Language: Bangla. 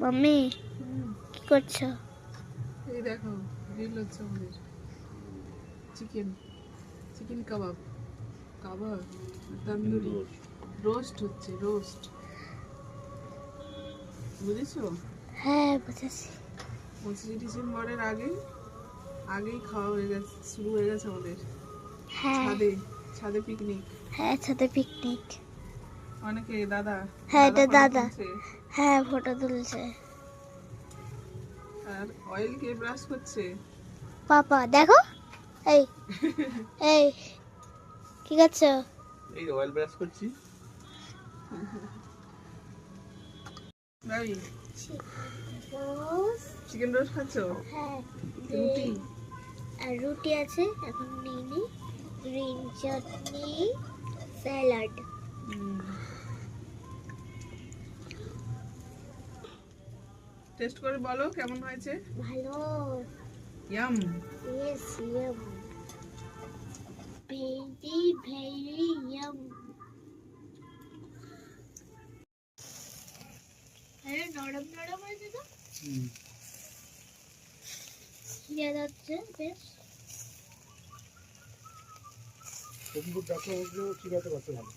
মাম্মি কি করছো? এই দেখো গ্রিল হচ্ছে আমাদের চিকেন চিকেন কাবাব কাবাব তন্দুরি রোস্ট হচ্ছে রোস্ট বুঝেছো? হ্যাঁ বুঝেছি। 25 ডিসেম্বরের আগেই খাওয়া হয়ে গেছে, শুরু হয়ে গেছে আমাদের হ্যাঁ ছাদে ছাদে পিকনিক। হ্যাঁ সাথে পিকনিক। অনেকে দাদা হ্যাঁ এটা photo দাদা। তুলছে। হ্যাঁ ফটো তুলছে। আর অয়েল কে ব্রাশ করছে? পাপা দেখো। এই এই কি করছো? এই অয়েল ব্রাশ করছি। ভাবি চিকেন রোস্ট খাচ্ছো? হ্যাঁ রুটি আর রুটি আছে এখন নিয়ে নি, গ্রিন চাটনি, স্যালাড। টেস্ট করে বলো কেমন হয়েছে। ভালো। Yum Yes, yum. Very, very yum. আরে নরম নরম হয়েছে তো? খিদে যাচ্ছে বেশ। কম্বুর ডাক্তার বলছিল চিবাতে পারছে ভালো।